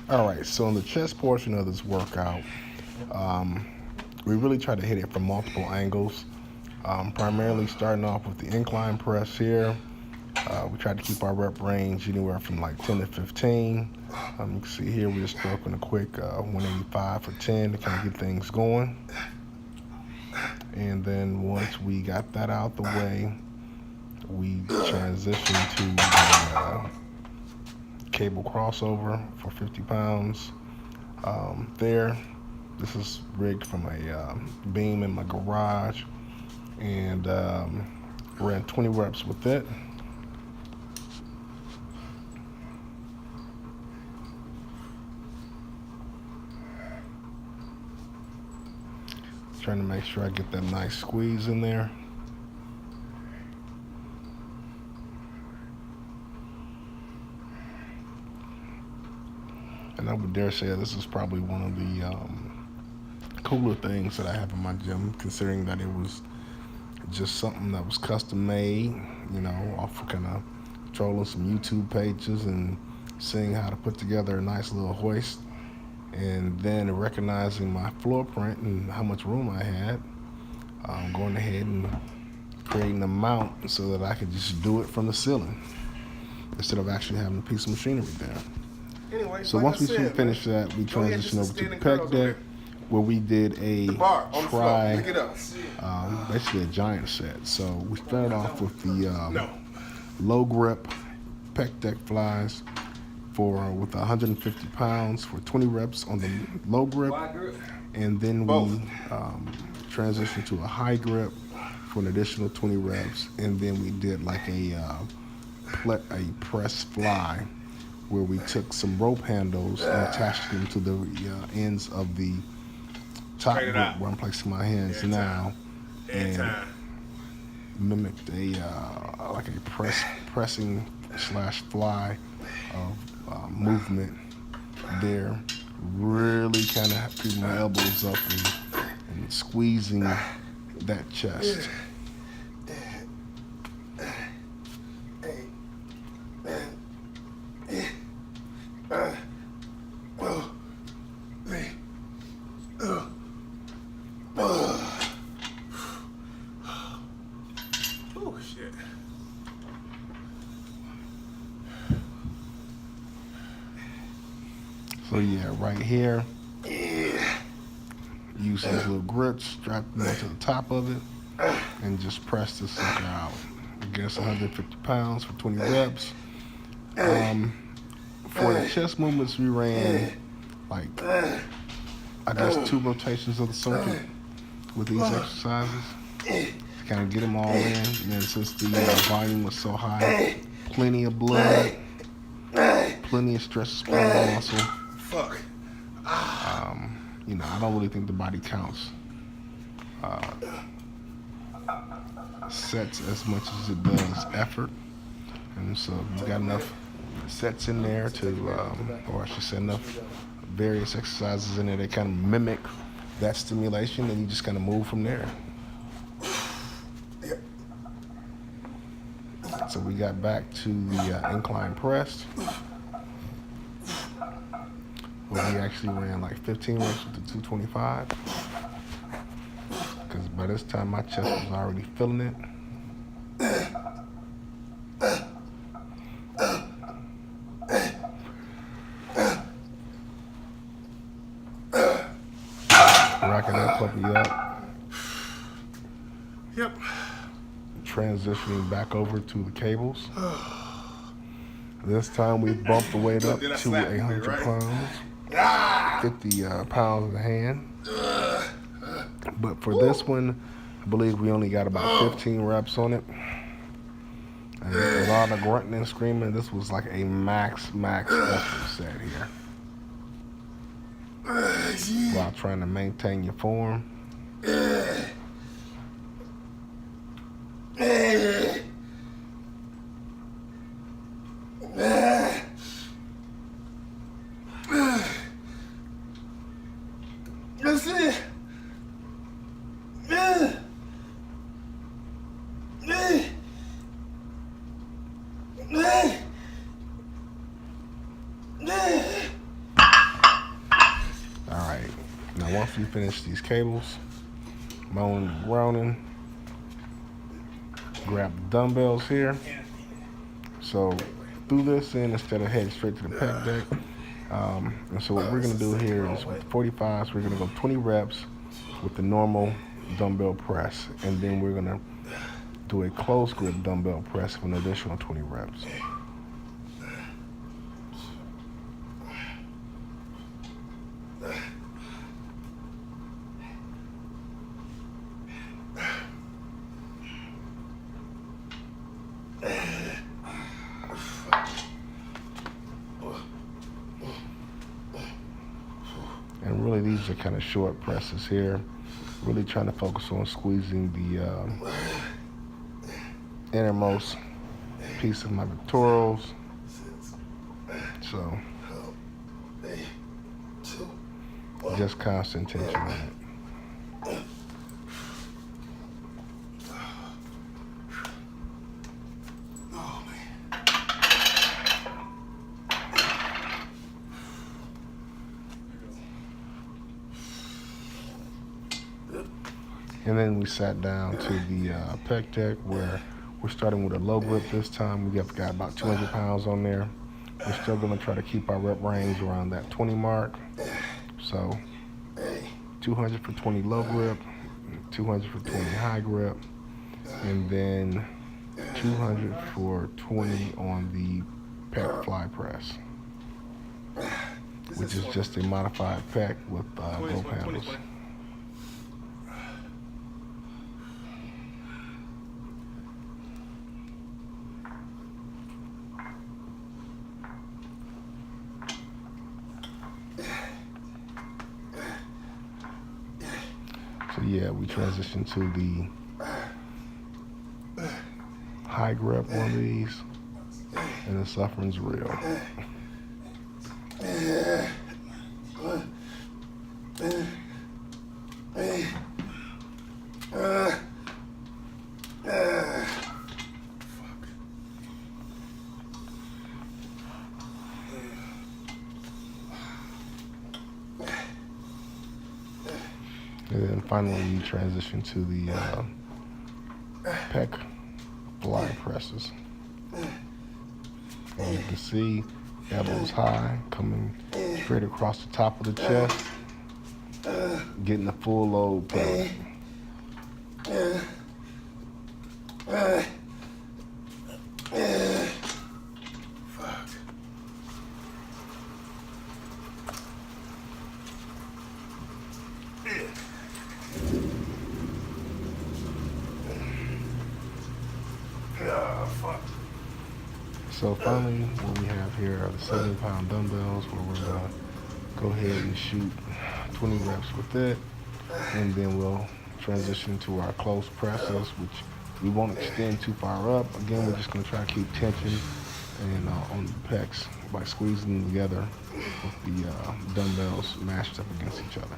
All right, so in the chest portion of this workout, um, we really try to hit it from multiple angles. Primarily starting off with the incline press here. We try to keep our rep range anywhere from like 10 to 15. You can see here we're just stroking a quick 185 for 10 to kind of get things going. And then once we got that out the way, we transition to the cable crossover for 50 pounds. There, this is rigged from a beam in my garage, and ran 20 reps with it. Trying to make sure I get that nice squeeze in there. And I would dare say this is probably one of the cooler things that I have in my gym, considering that it was just something that was custom made, off of kind of trolling some YouTube pages and seeing how to put together a nice little hoist. And then recognizing my floor print and how much room I had, going ahead and creating a mount so that I could just do it from the ceiling instead of actually having a piece of machinery there. Anyway, So like once we said, finished that, we transitioned over to the pec deck, where we did a basically a giant set. So we started off with the low grip pec deck flies with 150 pounds for 20 reps on the low grip, and then we transitioned to a high grip for an additional 20 reps, and then we did like a press fly where we took some rope handles and attached them to the ends of the top grip where I'm placing my hands now, and mimicked like a pressing / fly of movement there, really kind of keeping my elbows up and squeezing that chest. Oh shit. So yeah, right here, use these little grips, strap them onto the top of it, and just press this sucker out. Against 150 pounds for 20 reps. For the chest movements, we ran like, I guess 2 rotations of the circuit with these exercises to kind of get them all in. And then since the volume was so high, plenty of blood, plenty of stress spinal muscle. Fuck. I don't really think the body counts sets as much as it does effort. And so if you got enough sets in there or I should say enough various exercises in there that kind of mimic that stimulation, then you just kind of move from there. So we got back to the incline press, where we actually ran like 15 reps with the 225, because by this time my chest was already feeling it. Racking that puppy up. Yep. Transitioning back over to the cables. This time we bumped the weight up to 100 pounds, 50 pounds in the hand. But for this one, I believe we only got about 15 reps on it. And with all the grunting and screaming, this was like a max effort set here, while trying to maintain your form. That's it. Now, once we finish these cables, moaning and groaning, grab the dumbbells here. So threw this in instead of heading straight to the pec deck. And so what we're gonna do here is with 45s, we're gonna go 20 reps with the normal dumbbell press. And then we're gonna do a close grip dumbbell press for an additional 20 reps. And really, these are kind of short presses here. Really trying to focus on squeezing the innermost piece of my pectorals. So, just constant tension on it. And then we sat down to the pec deck where we're starting with a low grip this time. We got about 200 pounds on there. We're still gonna try to keep our rep range around that 20 mark. So 200 for 20 low grip, 200 for 20 high grip, and then 200 for 20 on the pec fly press, which is just a modified pec with rope handles. So yeah, we transitioned to the high grip on these, and the suffering's real. And then finally, we transition to the pec fly presses. And you can see elbows high, coming straight across the top of the chest, getting the full load pellet. So finally, what we have here are the 70-pound dumbbells, where we're gonna go ahead and shoot 20 reps with it, and then we'll transition to our close presses, which we won't extend too far up. Again, we're just gonna try to keep tension and on the pecs by squeezing them together with the dumbbells mashed up against each other.